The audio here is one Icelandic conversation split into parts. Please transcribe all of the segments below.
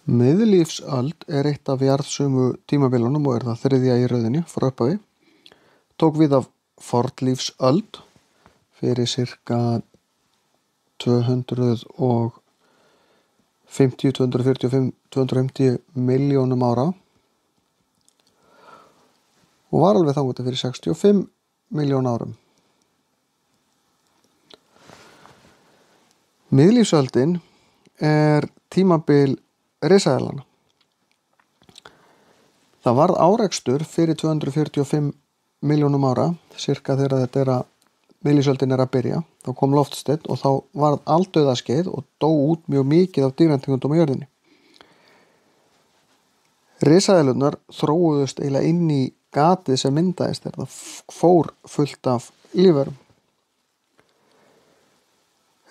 Miðlífsöld er eitt af jarðsömu tímabilunum og er það þriðja í röðinni frá upphafi. Tók við af fornlífsöld fyrir sirka 250 milljónum ára og var alveg þangað til fyrir 65 miljón árum. Miðlífsöldin er tímabil risaeðlanna. Það varð árekstur fyrir 245 milljónum ára, sirka þegar miðlífsöldin er að byrja. Þá kom loftsteinn og þá varð aldauðaskeið og dó út mjög mikið af dýrategundum á jörðinni. Risaeðlurnar þróuðust eiginlega inn í gatið sem myndaðist þegar það fór fullt af lífverum.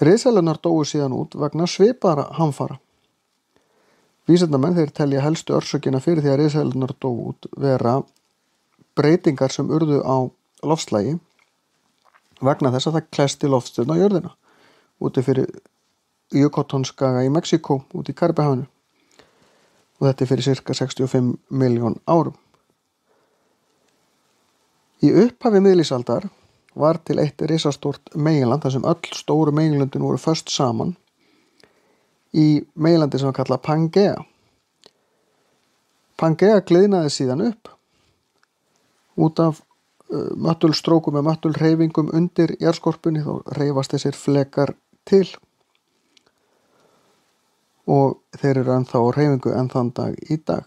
Risaeðlurnar dóu síðan út vegna svipaðra hamfara. Vísindamenn þeir telja helstu orsökina fyrir því að risaeðlurnar dóu út vera breytingar sem urðu á loftslagi vegna þess að það klesti loftsteinn á jörðina úti fyrir Yucatánskaga í Mexíkó út í Karibahafinu og þetta er fyrir sirka 65 miljón árum. Í upphafi miðlífsaldar var til eitt risastórt meginland þar sem öll stóru meginlöndin voru föst saman í meginlandi sem var kallað Pangea. Pangea gliðnaði síðan upp út af möttulstrókum með möttulhreyfingum undir jarðskorpunni, þá hreyfast þessir flekar til og þeir eru ennþá á hreyfingu enn þann dag í dag.